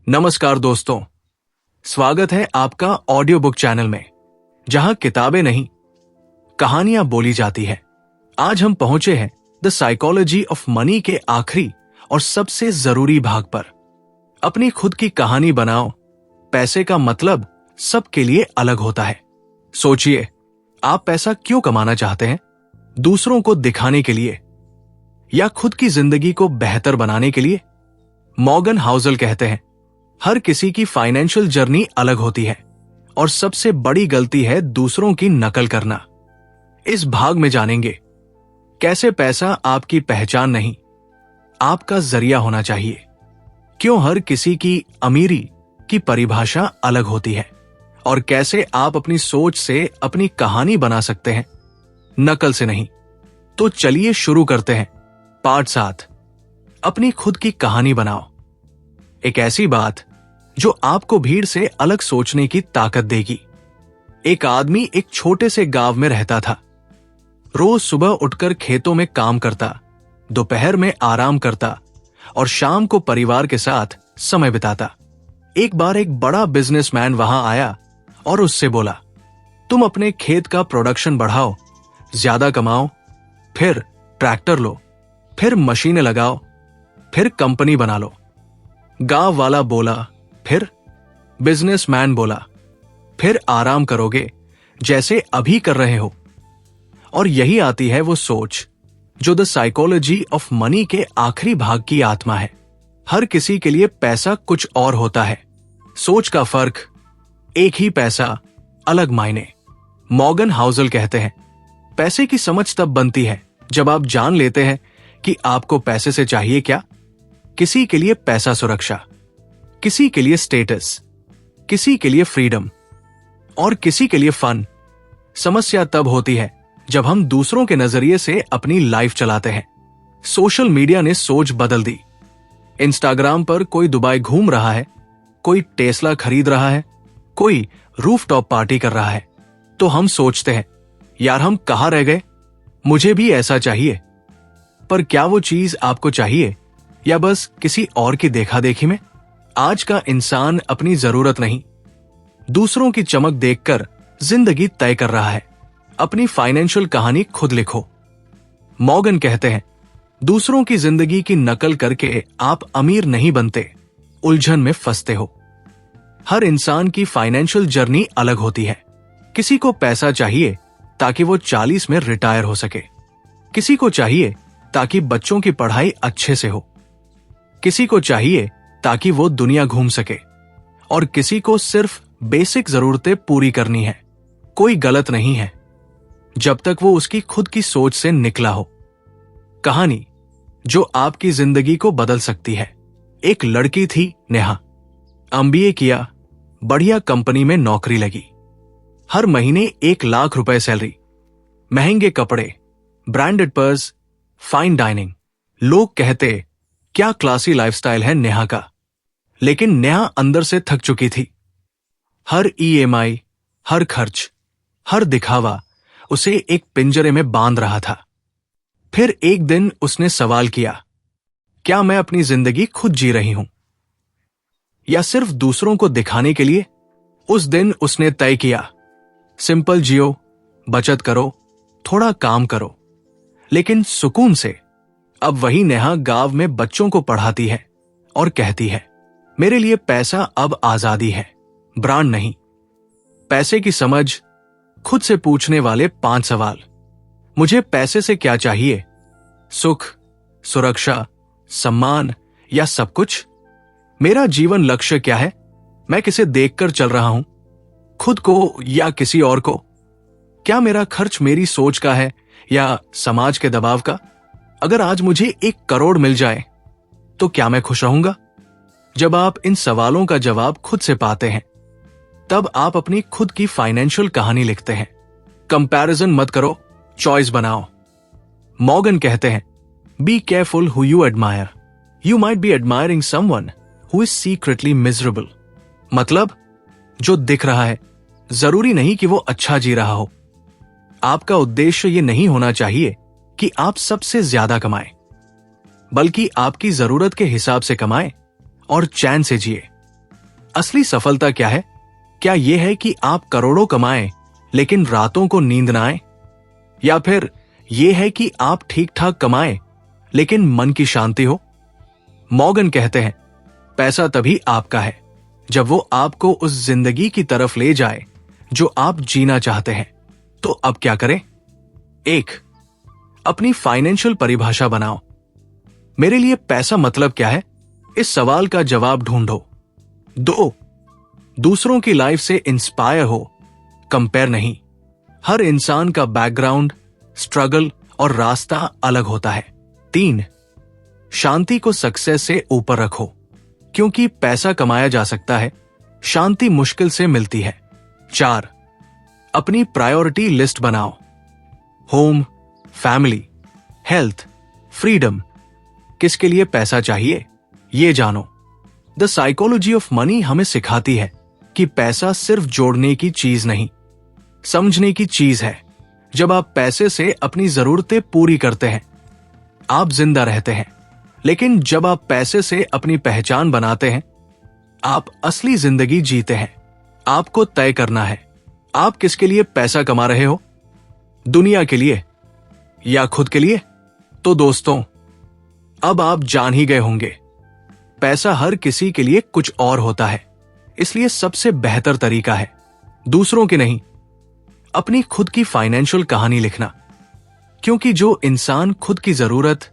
नमस्कार दोस्तों, स्वागत है आपका ऑडियो बुक चैनल में, जहां किताबें नहीं कहानियां बोली जाती है। आज हम पहुंचे हैं द साइकोलॉजी ऑफ मनी के आखिरी और सबसे जरूरी भाग पर। अपनी खुद की कहानी बनाओ। पैसे का मतलब सबके लिए अलग होता है। सोचिए, आप पैसा क्यों कमाना चाहते हैं? दूसरों को दिखाने के लिए या खुद की जिंदगी को बेहतर बनाने के लिए? मॉर्गन हाउसल कहते हैं, हर किसी की फाइनेंशियल जर्नी अलग होती है और सबसे बड़ी गलती है दूसरों की नकल करना। इस भाग में जानेंगे कैसे पैसा आपकी पहचान नहीं, आपका जरिया होना चाहिए। क्यों हर किसी की अमीरी की परिभाषा अलग होती है और कैसे आप अपनी सोच से अपनी कहानी बना सकते हैं, नकल से नहीं। तो चलिए शुरू करते हैं। पार्ट 7, अपनी खुद की कहानी बनाओ। एक ऐसी बात जो आपको भीड़ से अलग सोचने की ताकत देगी। एक आदमी एक छोटे से गांव में रहता था। रोज सुबह उठकर खेतों में काम करता, दोपहर में आराम करता और शाम को परिवार के साथ समय बिताता। एक बार एक बड़ा बिजनेसमैन वहां आया और उससे बोला, तुम अपने खेत का प्रोडक्शन बढ़ाओ, ज्यादा कमाओ, फिर ट्रैक्टर लो, फिर मशीनें लगाओ, फिर कंपनी बना लो। गांव वाला बोला, फिर? बिजनेसमैन बोला, फिर आराम करोगे जैसे अभी कर रहे हो। और यही आती है वो सोच जो द साइकोलॉजी ऑफ मनी के आखिरी भाग की आत्मा है। हर किसी के लिए पैसा कुछ और होता है। सोच का फर्क, एक ही पैसा, अलग मायने। मॉर्गन हाउसल कहते हैं, पैसे की समझ तब बनती है जब आप जान लेते हैं कि आपको पैसे से चाहिए क्या। किसी के लिए पैसा सुरक्षा, किसी के लिए स्टेटस, किसी के लिए फ्रीडम और किसी के लिए फन। समस्या तब होती है जब हम दूसरों के नजरिए से अपनी लाइफ चलाते हैं। सोशल मीडिया ने सोच बदल दी। इंस्टाग्राम पर कोई दुबई घूम रहा है, कोई टेस्ला खरीद रहा है, कोई रूफटॉप पार्टी कर रहा है, तो हम सोचते हैं, यार हम कहां रह गए, मुझे भी ऐसा चाहिए। पर क्या वो चीज आपको चाहिए या बस किसी और की देखा देखी में? आज का इंसान अपनी जरूरत नहीं, दूसरों की चमक देखकर जिंदगी तय कर रहा है। अपनी फाइनेंशियल कहानी खुद लिखो। मॉर्गन कहते हैं, दूसरों की जिंदगी की नकल करके आप अमीर नहीं बनते, उलझन में फंसते हो। हर इंसान की फाइनेंशियल जर्नी अलग होती है। किसी को पैसा चाहिए ताकि वो 40 में रिटायर हो सके, किसी को चाहिए ताकि बच्चों की पढ़ाई अच्छे से हो, किसी को चाहिए ताकि वो दुनिया घूम सके और किसी को सिर्फ बेसिक जरूरतें पूरी करनी है। कोई गलत नहीं है जब तक वो उसकी खुद की सोच से निकला हो। कहानी जो आपकी जिंदगी को बदल सकती है। एक लड़की थी नेहा, एमबीए किया, बढ़िया कंपनी में नौकरी लगी, हर महीने 1 लाख रुपए सैलरी, महंगे कपड़े, ब्रांडेड पर्स, फाइन डाइनिंग। लोग कहते, क्या क्लासी लाइफस्टाइल है नेहा का। लेकिन नेहा अंदर से थक चुकी थी। हर ईएमआई, हर खर्च, हर दिखावा उसे एक पिंजरे में बांध रहा था। फिर एक दिन उसने सवाल किया, क्या मैं अपनी जिंदगी खुद जी रही हूं या सिर्फ दूसरों को दिखाने के लिए? उस दिन उसने तय किया, सिंपल जियो, बचत करो, थोड़ा काम करो, लेकिन सुकून से। अब वही नेहा गांव में बच्चों को पढ़ाती है और कहती है, मेरे लिए पैसा अब आजादी है, ब्रांड नहीं। पैसे की समझ, खुद से पूछने वाले 5 सवाल। मुझे पैसे से क्या चाहिए? सुख, सुरक्षा, सम्मान या सब कुछ? मेरा जीवन लक्ष्य क्या है? मैं किसे देखकर चल रहा हूं, खुद को या किसी और को? क्या मेरा खर्च मेरी सोच का है या समाज के दबाव का? अगर आज मुझे 1 करोड़ मिल जाए तो क्या मैं खुश रहूंगा? जब आप इन सवालों का जवाब खुद से पाते हैं, तब आप अपनी खुद की फाइनेंशियल कहानी लिखते हैं। कंपैरिजन मत करो, चॉइस बनाओ। मॉर्गन कहते हैं, be careful who you admire, you might be admiring someone who is secretly miserable. मतलब, जो दिख रहा है जरूरी नहीं कि वो अच्छा जी रहा हो। आपका उद्देश्य ये नहीं होना चाहिए कि आप सबसे ज्यादा कमाएं, बल्कि आपकी जरूरत के हिसाब से कमाएं और चैन से जिए। असली सफलता क्या है? क्या यह है कि आप करोड़ों कमाएं लेकिन रातों को नींद ना आए? या फिर यह है कि आप ठीक ठाक कमाएं लेकिन मन की शांति हो? मॉर्गन कहते हैं, पैसा तभी आपका है जब वो आपको उस जिंदगी की तरफ ले जाए जो आप जीना चाहते हैं। तो अब क्या करें? 1. अपनी फाइनेंशियल परिभाषा बनाओ। मेरे लिए पैसा मतलब क्या है? इस सवाल का जवाब ढूंढो। 2. दूसरों की लाइफ से इंस्पायर हो, कंपेयर नहीं। हर इंसान का बैकग्राउंड, स्ट्रगल और रास्ता अलग होता है। 3. शांति को सक्सेस से ऊपर रखो, क्योंकि पैसा कमाया जा सकता है, शांति मुश्किल से मिलती है। 4. अपनी प्रायोरिटी लिस्ट बनाओ। होम, फैमिली, हेल्थ, फ्रीडम, किसके लिए पैसा चाहिए ये जानो। द साइकोलॉजी ऑफ मनी हमें सिखाती है कि पैसा सिर्फ जोड़ने की चीज नहीं, समझने की चीज है। जब आप पैसे से अपनी जरूरतें पूरी करते हैं, आप जिंदा रहते हैं। लेकिन जब आप पैसे से अपनी पहचान बनाते हैं, आप असली जिंदगी जीते हैं। आपको तय करना है, आप किसके लिए पैसा कमा रहे हो? दुनिया के लिए या खुद के लिए? तो दोस्तों, अब आप जान ही गए होंगे, पैसा हर किसी के लिए कुछ और होता है। इसलिए सबसे बेहतर तरीका है दूसरों की नहीं, अपनी खुद की फाइनेंशियल कहानी लिखना। क्योंकि जो इंसान खुद की जरूरत,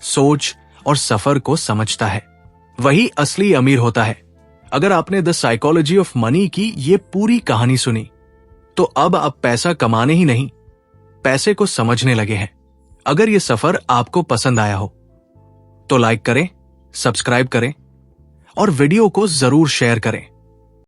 सोच और सफर को समझता है, वही असली अमीर होता है। अगर आपने द साइकोलॉजी ऑफ मनी की ये पूरी कहानी सुनी, तो अब आप पैसा कमाने ही नहीं, पैसे को समझने लगे हैं। अगर ये सफर आपको पसंद आया हो तो लाइक करें, सब्सक्राइब करें और वीडियो को जरूर शेयर करें।